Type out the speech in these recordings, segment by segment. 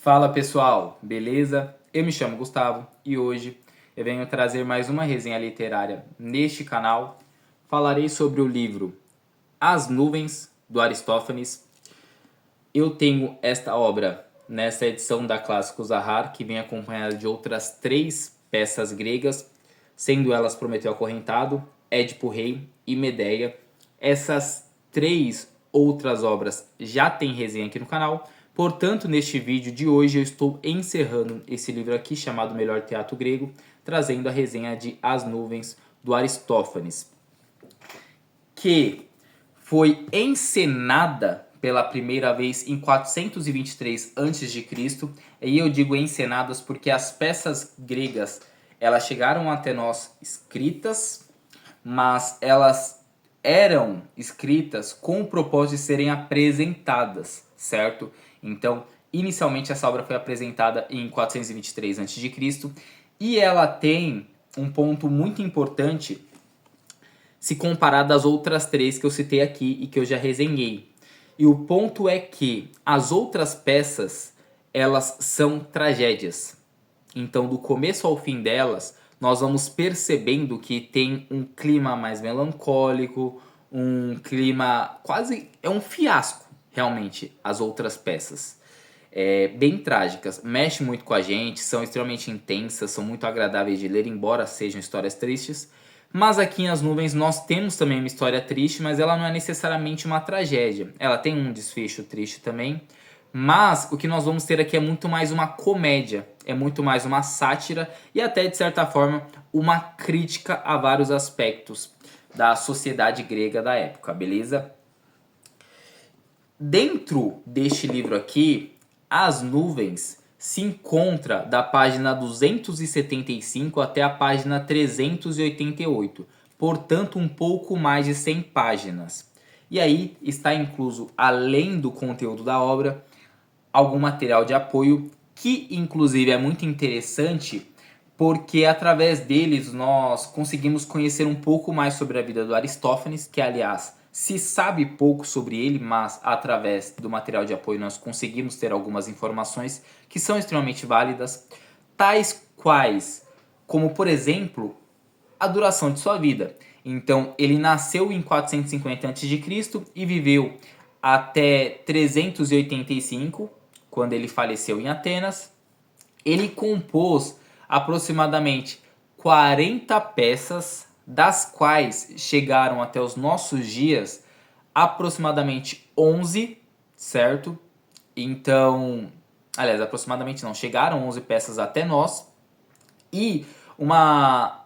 Fala pessoal, beleza? Eu me chamo Gustavo e hoje eu venho trazer mais uma resenha literária neste canal. Falarei sobre o livro As Nuvens, do Aristófanes. Eu tenho esta obra nesta edição da Clássico Zahar, que vem acompanhada de outras 3 peças gregas, sendo elas Prometeu Acorrentado, Édipo Rei e Medeia. Essas 3 outras obras já tem resenha aqui no canal. Portanto, neste vídeo de hoje eu estou encerrando esse livro aqui chamado Melhor Teatro Grego, trazendo a resenha de As Nuvens, do Aristófanes, que foi encenada pela primeira vez em 423 a.C. E eu digo encenadas porque as peças gregas elas chegaram até nós escritas, mas elas eram escritas com o propósito de serem apresentadas, certo? Então, inicialmente essa obra foi apresentada em 423 a.C. e ela tem um ponto muito importante se comparado às outras 3 que eu citei aqui e que eu já resenhei. E o ponto é que as outras peças, elas são tragédias. Então, do começo ao fim delas, nós vamos percebendo que tem um clima mais melancólico, um clima quase... é um fiasco, realmente, as outras peças. Bem trágicas, mexe muito com a gente, são extremamente intensas, são muito agradáveis de ler, embora sejam histórias tristes. Mas aqui em As Nuvens nós temos também uma história triste, mas ela não é necessariamente uma tragédia. Ela tem um desfecho triste também, mas o que nós vamos ter aqui é muito mais uma comédia, é muito mais uma sátira e até de certa forma uma crítica a vários aspectos da sociedade grega da época, beleza? Dentro deste livro aqui, As Nuvens se encontra da página 275 até a página 388, portanto um pouco mais de 100 páginas. E aí está incluso, além do conteúdo da obra, algum material de apoio que inclusive é muito interessante porque através deles nós conseguimos conhecer um pouco mais sobre a vida do Aristófanes, que aliás se sabe pouco sobre ele, mas através do material de apoio nós conseguimos ter algumas informações que são extremamente válidas, tais quais, como por exemplo, a duração de sua vida. Então, ele nasceu em 450 a.C. e viveu até 385, quando ele faleceu em Atenas. Ele compôs aproximadamente 40 peças, das quais chegaram até os nossos dias aproximadamente 11, certo? Então, aliás, aproximadamente não, chegaram 11 peças até nós. E uma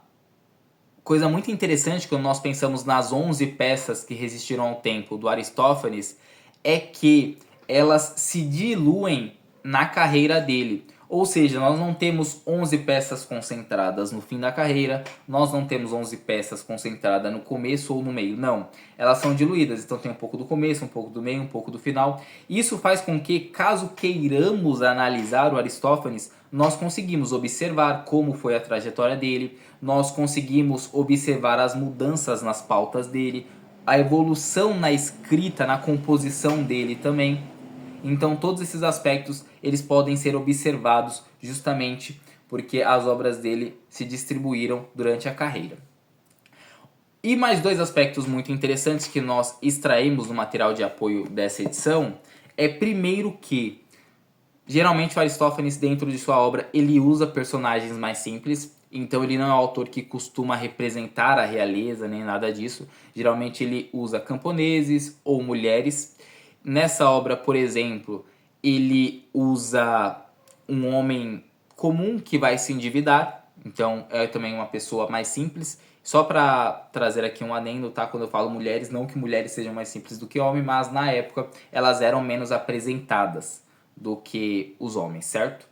coisa muito interessante quando nós pensamos nas 11 peças que resistiram ao tempo do Aristófanes é que elas se diluem na carreira dele. Ou seja, nós não temos 11 peças concentradas no fim da carreira, nós não temos 11 peças concentradas no começo ou no meio, não. Elas são diluídas, então tem um pouco do começo, um pouco do meio, um pouco do final. Isso faz com que, caso queiramos analisar o Aristófanes, nós conseguimos observar como foi a trajetória dele, nós conseguimos observar as mudanças nas pautas dele, a evolução na escrita, na composição dele também. Então todos esses aspectos eles podem ser observados justamente porque as obras dele se distribuíram durante a carreira. E mais 2 aspectos muito interessantes que nós extraímos no material de apoio dessa edição é primeiro que geralmente o Aristófanes dentro de sua obra ele usa personagens mais simples, então ele não é um autor que costuma representar a realeza nem nada disso. Geralmente ele usa camponeses ou mulheres. Nessa obra, por exemplo, ele usa um homem comum que vai se endividar, então é também uma pessoa mais simples. Só para trazer aqui um adendo, tá? Quando eu falo mulheres, não que mulheres sejam mais simples do que homens, mas na época elas eram menos apresentadas do que os homens, certo?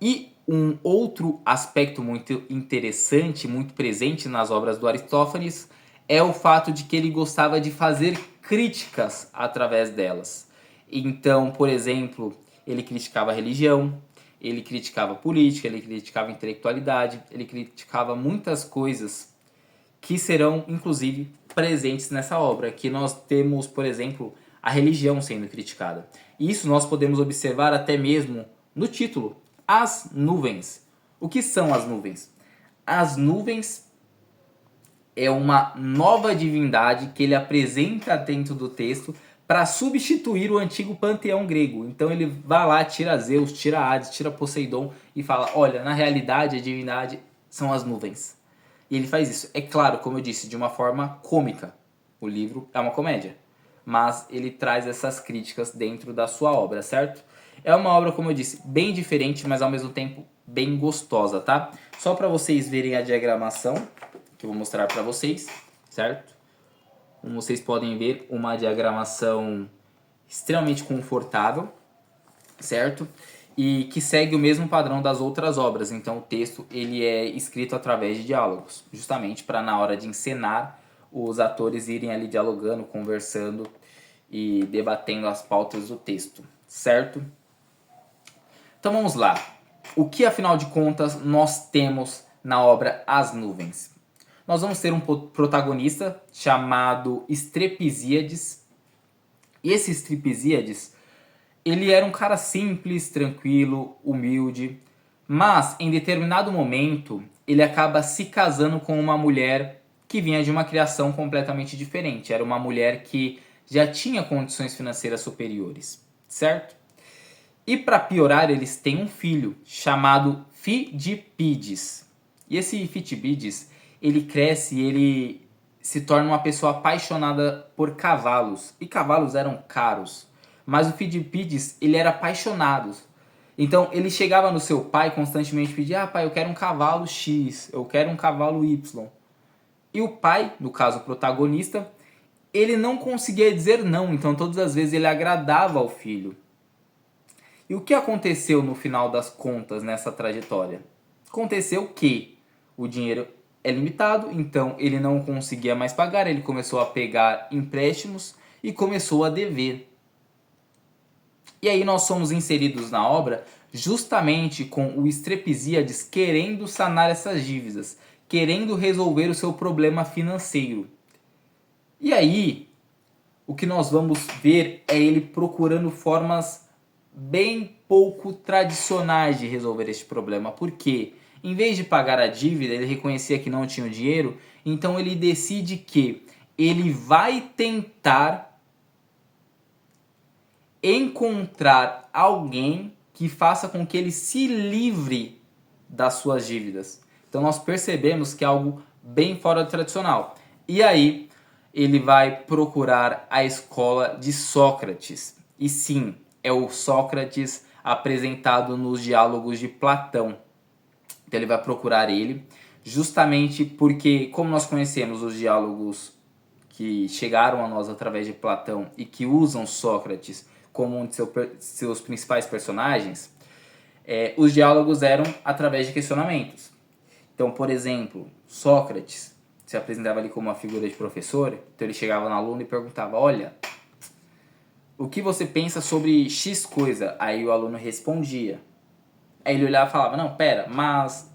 E um outro aspecto muito interessante, muito presente nas obras do Aristófanes, é o fato de que ele gostava de fazer críticas através delas. Então, por exemplo, ele criticava a religião, ele criticava a política, ele criticava a intelectualidade, ele criticava muitas coisas que serão, inclusive, presentes nessa obra. Aqui nós temos, por exemplo, a religião sendo criticada. E isso nós podemos observar até mesmo no título, As Nuvens. O que são as nuvens? As nuvens é uma nova divindade que ele apresenta dentro do texto para substituir o antigo panteão grego. Então ele vai lá, tira Zeus, tira Hades, tira Poseidon e fala, olha, na realidade a divindade são as nuvens. E ele faz isso, é claro, como eu disse, de uma forma cômica. O livro é uma comédia, mas ele traz essas críticas dentro da sua obra, certo? É uma obra, como eu disse, bem diferente, mas ao mesmo tempo bem gostosa, tá? Só para vocês verem a diagramação, que eu vou mostrar para vocês, certo? Como vocês podem ver, uma diagramação extremamente confortável, certo? E que segue o mesmo padrão das outras obras. Então o texto ele é escrito através de diálogos, justamente para na hora de encenar os atores irem ali dialogando, conversando e debatendo as pautas do texto, certo? Então vamos lá. O que afinal de contas nós temos na obra As Nuvens? Nós vamos ter um protagonista chamado Estrepizíades. E esse Estrepizíades, ele era um cara simples, tranquilo, humilde, mas em determinado momento ele acaba se casando com uma mulher que vinha de uma criação completamente diferente. Era uma mulher que já tinha condições financeiras superiores, certo? E para piorar, eles têm um filho chamado Fidipides. E esse Fidipides, ele cresce e ele se torna uma pessoa apaixonada por cavalos. E cavalos eram caros. Mas o Fidipides, ele era apaixonado. Então ele chegava no seu pai constantemente e pedia, pai, eu quero um cavalo X, eu quero um cavalo Y. E o pai, no caso o protagonista, ele não conseguia dizer não. Então todas as vezes ele agradava ao filho. E o que aconteceu no final das contas nessa trajetória? Aconteceu que o dinheiro é limitado, então ele não conseguia mais pagar, ele começou a pegar empréstimos e começou a dever. E aí nós somos inseridos na obra justamente com o Estrepizíades querendo sanar essas dívidas, querendo resolver o seu problema financeiro. E aí, o que nós vamos ver é ele procurando formas bem pouco tradicionais de resolver este problema. Por quê? Em vez de pagar a dívida, ele reconhecia que não tinha o dinheiro, então ele decide que ele vai tentar encontrar alguém que faça com que ele se livre das suas dívidas. Então nós percebemos que é algo bem fora do tradicional. E aí ele vai procurar a escola de Sócrates. E sim, é o Sócrates apresentado nos diálogos de Platão. Então ele vai procurar ele, justamente porque, como nós conhecemos os diálogos que chegaram a nós através de Platão e que usam Sócrates como um de seus principais personagens, os diálogos eram através de questionamentos. Então, por exemplo, Sócrates se apresentava ali como uma figura de professor, então ele chegava no aluno e perguntava, olha, o que você pensa sobre X coisa? Aí o aluno respondia. Aí ele olhava e falava, não, pera, mas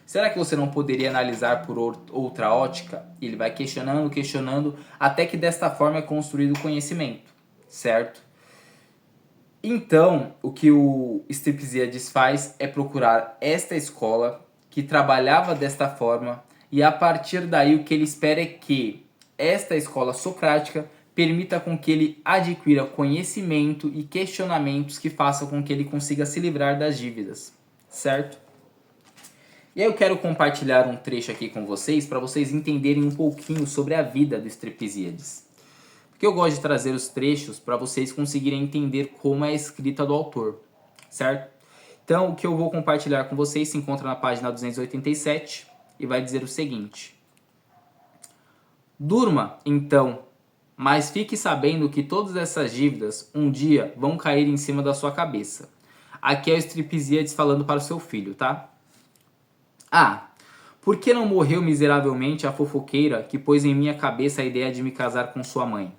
será que você não poderia analisar por outra ótica? E ele vai questionando, até que desta forma é construído o conhecimento, certo? Então, o que o Estrepizíades faz é procurar esta escola que trabalhava desta forma e a partir daí o que ele espera é que esta escola socrática permita com que ele adquira conhecimento e questionamentos que façam com que ele consiga se livrar das dívidas, certo? E aí eu quero compartilhar um trecho aqui com vocês para vocês entenderem um pouquinho sobre a vida do Estrepizíades. Porque eu gosto de trazer os trechos para vocês conseguirem entender como é a escrita do autor, certo? Então o que eu vou compartilhar com vocês se encontra na página 287 e vai dizer o seguinte. Durma, então, mas fique sabendo que todas essas dívidas um dia vão cair em cima da sua cabeça. Aqui é o Estrepizíades falando para o seu filho, tá? Ah, por que não morreu miseravelmente a fofoqueira que pôs em minha cabeça a ideia de me casar com sua mãe?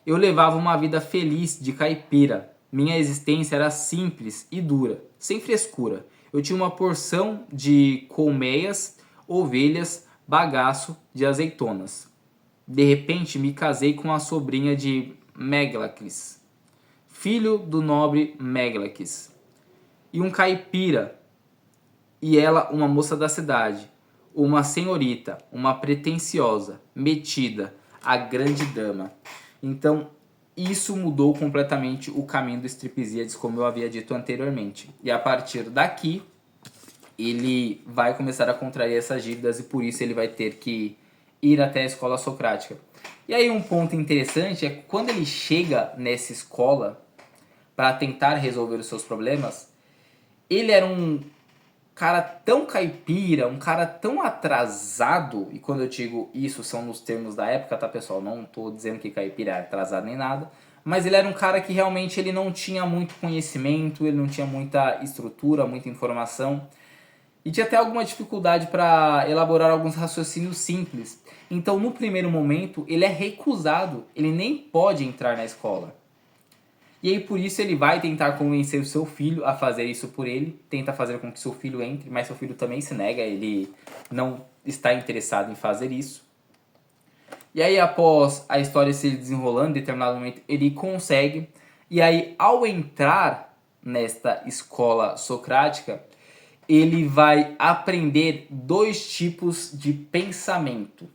Eu levava uma vida feliz de caipira. Minha existência era simples e dura, sem frescura. Eu tinha uma porção de colmeias, ovelhas, bagaço de azeitonas. De repente me casei com a sobrinha de Megalacles, filho do nobre Megalacles, e um caipira, e ela uma moça da cidade, uma senhorita, uma pretensiosa, metida, a grande dama. Então, isso mudou completamente o caminho do Stripesíades, como eu havia dito anteriormente. E a partir daqui, ele vai começar a contrair essas dívidas e por isso ele vai ter que ir até a escola socrática. E aí um ponto interessante é que quando ele chega nessa escola para tentar resolver os seus problemas, ele era um cara tão caipira, um cara tão atrasado, e quando eu digo isso são nos termos da época, tá pessoal? Não tô dizendo que caipira é atrasado nem nada, mas ele era um cara que realmente ele não tinha muito conhecimento, ele não tinha muita estrutura, muita informação, e tinha até alguma dificuldade para elaborar alguns raciocínios simples. Então, no primeiro momento, ele é recusado, ele nem pode entrar na escola. E aí, por isso, ele vai tentar convencer o seu filho a fazer isso por ele, tenta fazer com que seu filho entre, mas seu filho também se nega, ele não está interessado em fazer isso. E aí, após a história se desenrolando, em determinado momento, ele consegue. E aí, ao entrar nesta escola socrática, ele vai aprender dois tipos de pensamento,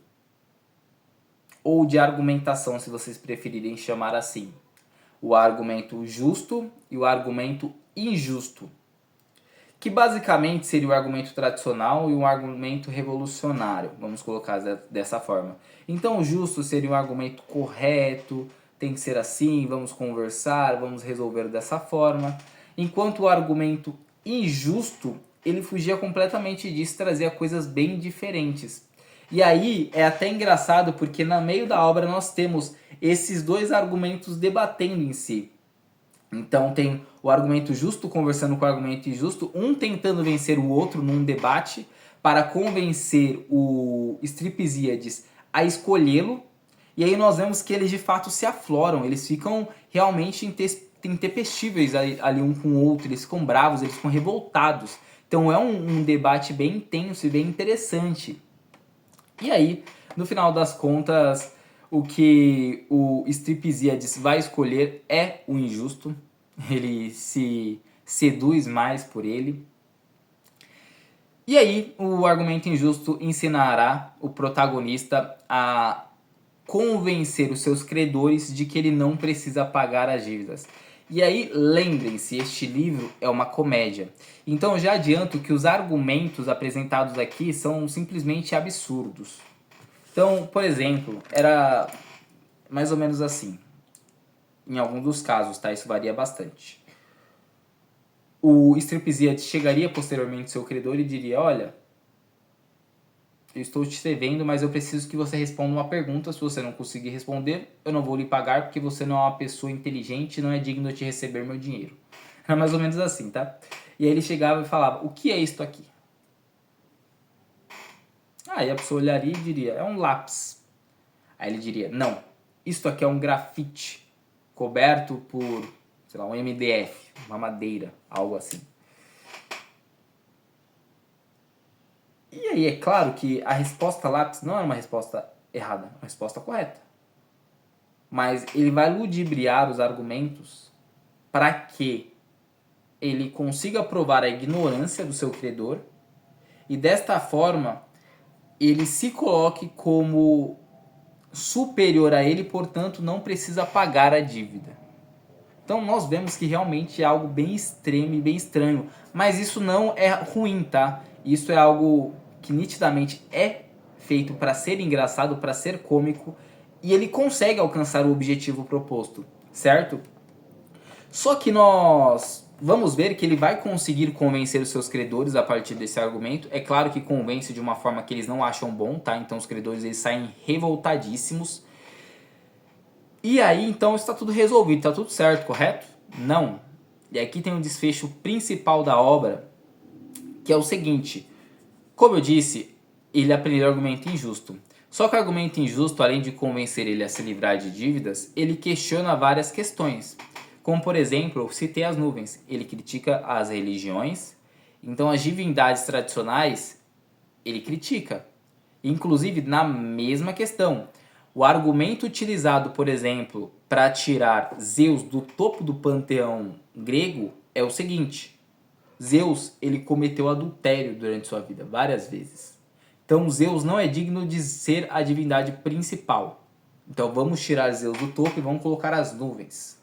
ou de argumentação, se vocês preferirem chamar assim. O argumento justo e o argumento injusto, que basicamente seria o argumento tradicional e um argumento revolucionário, vamos colocar dessa forma. Então o justo seria um argumento correto, tem que ser assim, vamos conversar, vamos resolver dessa forma, enquanto o argumento injusto, ele fugia completamente disso, trazia coisas bem diferentes. E aí é até engraçado porque no meio da obra nós temos esses dois argumentos debatendo em si. Então tem o argumento justo conversando com o argumento injusto, um tentando vencer o outro num debate para convencer o Stripesíades a escolhê-lo. E aí nós vemos que eles de fato se afloram, eles ficam realmente intempestíveis ali um com o outro, eles ficam bravos, eles ficam revoltados. Então é um debate bem intenso e bem interessante. E aí, no final das contas, o que o Stripesíades vai escolher é o injusto. Ele se seduz mais por ele. E aí, o argumento injusto ensinará o protagonista a convencer os seus credores de que ele não precisa pagar as dívidas. E aí, lembrem-se, este livro é uma comédia. Então, eu já adianto que os argumentos apresentados aqui são simplesmente absurdos. Então, por exemplo, era mais ou menos assim. Em algum dos casos, tá? Isso varia bastante. O Stripesíades chegaria posteriormente ao seu credor e diria: olha, eu estou te devendo, mas eu preciso que você responda uma pergunta. Se você não conseguir responder, eu não vou lhe pagar porque você não é uma pessoa inteligente e não é digno de receber meu dinheiro. Era mais ou menos assim, tá? E aí ele chegava e falava: o que é isto aqui? Aí a pessoa olharia e diria: é um lápis. Aí ele diria: não, isto aqui é um grafite coberto por, sei lá, um MDF, uma madeira, algo assim. E aí é claro que a resposta lápis não é uma resposta errada, é uma resposta correta. Mas ele vai ludibriar os argumentos para que ele consiga provar a ignorância do seu credor e desta forma ele se coloque como superior a ele, portanto não precisa pagar a dívida. Então nós vemos que realmente é algo bem extremo e bem estranho, mas isso não é ruim, tá? Isso é algo que nitidamente é feito para ser engraçado, para ser cômico, e ele consegue alcançar o objetivo proposto, certo? Só que nós vamos ver que ele vai conseguir convencer os seus credores a partir desse argumento. É claro que convence de uma forma que eles não acham bom, tá? Então os credores eles saem revoltadíssimos. E aí então está tudo resolvido, está tudo certo, correto? Não. E aqui tem o desfecho principal da obra, que é o seguinte: como eu disse, ele aprendeu o argumento injusto. Só que o argumento injusto, além de convencer ele a se livrar de dívidas, ele questiona várias questões. Como, por exemplo, eu citei as nuvens. Ele critica as religiões, então as divindades tradicionais ele critica. Inclusive, na mesma questão, O argumento utilizado, por exemplo, para tirar Zeus do topo do panteão grego é o seguinte: Zeus, ele cometeu adultério durante sua vida várias vezes. Então Zeus não é digno de ser a divindade principal. Então vamos tirar Zeus do topo e vamos colocar as nuvens.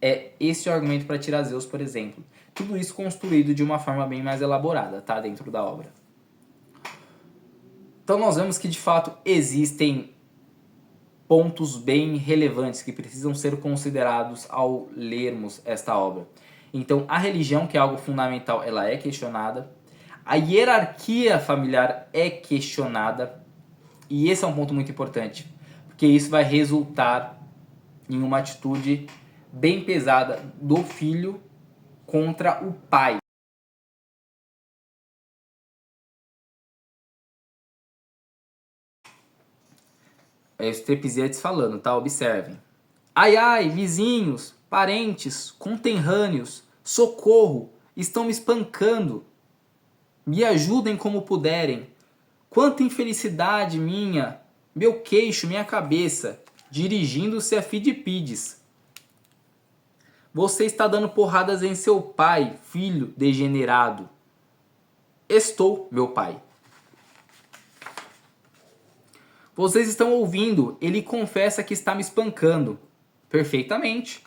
É esse o argumento para tirar Zeus, por exemplo. Tudo isso construído de uma forma bem mais elaborada, tá? Dentro da obra. Então nós vemos que de fato existem pontos bem relevantes que precisam ser considerados ao lermos esta obra. Então a religião, que é algo fundamental, ela é questionada. A hierarquia familiar é questionada. E esse é um ponto muito importante, porque isso vai resultar em uma atitude bem pesada do filho contra o pai. É os Trepizeides falando, tá? Observem. Ai, ai, vizinhos, parentes, conterrâneos, socorro, estão me espancando. Me ajudem como puderem. Quanta infelicidade minha, meu queixo, minha cabeça, dirigindo-se a Fidipides. Você está dando porradas em seu pai, filho degenerado. Estou, meu pai. Vocês estão ouvindo, ele confessa que está me espancando. Perfeitamente.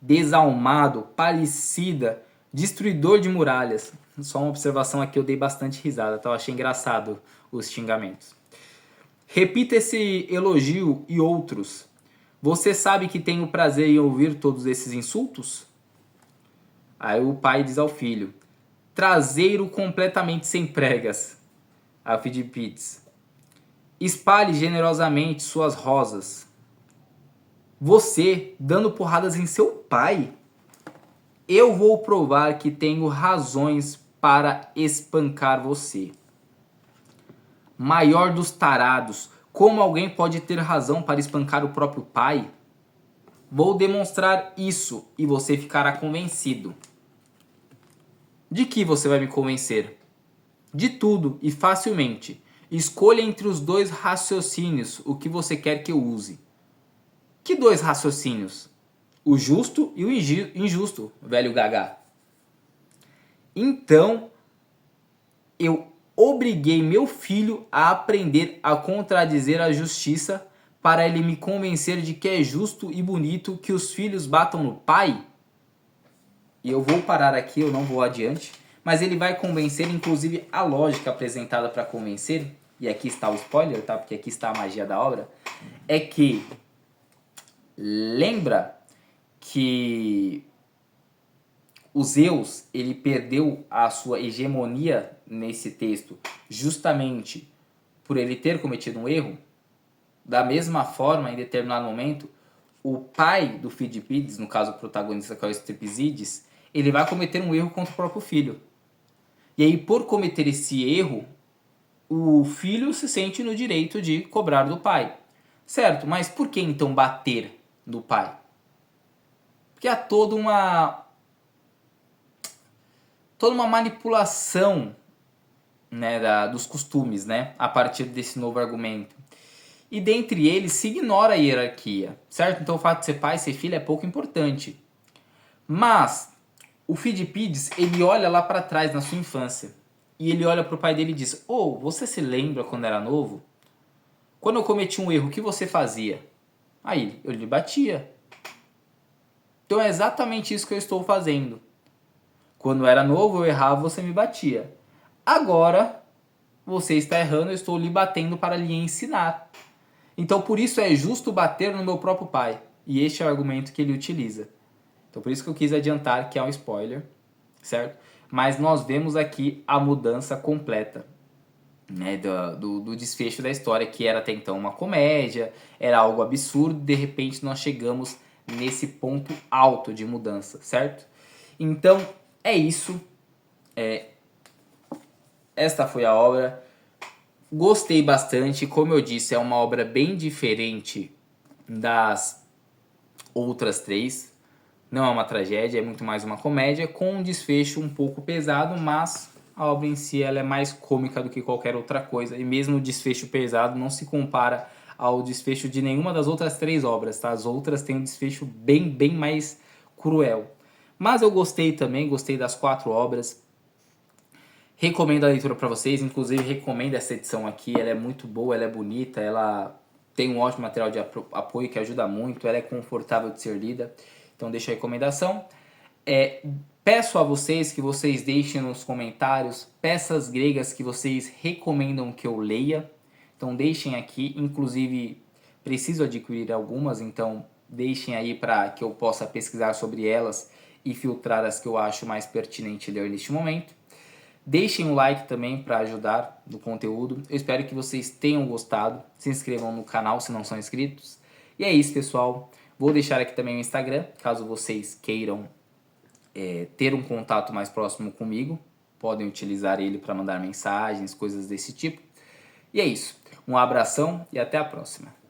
Desalmado, parecida, destruidor de muralhas. Só uma observação aqui, eu dei bastante risada, tá? Eu achei engraçado os xingamentos. Repita esse elogio e outros. Você sabe que tenho prazer em ouvir todos esses insultos? Aí o pai diz ao filho: traseiro completamente sem pregas. Aí o Fidipides: espalhe generosamente suas rosas. Você dando porradas em seu pai? Eu vou provar que tenho razões para espancar você. Maior dos tarados, como alguém pode ter razão para espancar o próprio pai? Vou demonstrar isso e você ficará convencido. De que você vai me convencer? De tudo e facilmente. Escolha entre os dois raciocínios o que você quer que eu use. Que dois raciocínios? O justo e o injusto, velho gaga. Então, eu obriguei meu filho a aprender a contradizer a justiça para ele me convencer de que é justo e bonito que os filhos batam no pai? E eu vou parar aqui, eu não vou adiante, mas ele vai convencer, inclusive a lógica apresentada para convencer, e aqui está o spoiler, tá? Porque aqui está a magia da obra, é que lembra que o Zeus, ele perdeu a sua hegemonia nesse texto justamente por ele ter cometido um erro. Da mesma forma, em determinado momento, o pai do Fidipides, no caso o protagonista que é o Estrepisides, ele vai cometer um erro contra o próprio filho. E aí, por cometer esse erro, o filho se sente no direito de cobrar do pai. Certo, mas por que então bater no pai? Porque há toda uma manipulação, né, dos costumes, né, a partir desse novo argumento. E dentre eles se ignora a hierarquia, certo? Então o fato de ser pai e ser filho é pouco importante. Mas o Fidipides, ele olha lá para trás na sua infância. E ele olha para o pai dele e diz: "Oh, você se lembra quando era novo? Quando eu cometi um erro, o que você fazia?" Aí, eu lhe batia. Então é exatamente isso que eu estou fazendo. Quando eu era novo, eu errava, você me batia. Agora, você está errando, eu estou lhe batendo para lhe ensinar. Então, por isso é justo bater no meu próprio pai. E este é o argumento que ele utiliza. Então, por isso que eu quis adiantar que é um spoiler, certo? Mas nós vemos aqui a mudança completa, né, do desfecho da história, que era até então uma comédia, era algo absurdo, de repente nós chegamos nesse ponto alto de mudança, certo? Então, é isso. Esta foi a obra. Gostei bastante, como eu disse, é uma obra bem diferente das outras três. Não é uma tragédia, é muito mais uma comédia, com um desfecho um pouco pesado, mas a obra em si ela é mais cômica do que qualquer outra coisa. E mesmo o desfecho pesado não se compara ao desfecho de nenhuma das outras 3 obras, tá? As outras têm um desfecho bem mais cruel. Mas eu gostei também, gostei das 4 obras. Recomendo a leitura para vocês, inclusive recomendo essa edição aqui, ela é muito boa, ela é bonita, ela tem um ótimo material de apoio que ajuda muito, ela é confortável de ser lida, então deixo a recomendação. Peço a vocês que vocês deixem nos comentários peças gregas que vocês recomendam que eu leia, então deixem aqui, inclusive preciso adquirir algumas, então deixem aí para que eu possa pesquisar sobre elas e filtrar as que eu acho mais pertinente ler neste momento. Deixem um like também para ajudar no conteúdo. Eu espero que vocês tenham gostado. Se inscrevam no canal se não são inscritos. E é isso, pessoal. Vou deixar aqui também o Instagram, caso vocês queiram ter um contato mais próximo comigo. Podem utilizar ele para mandar mensagens, coisas desse tipo. E é isso. Um abração e até a próxima.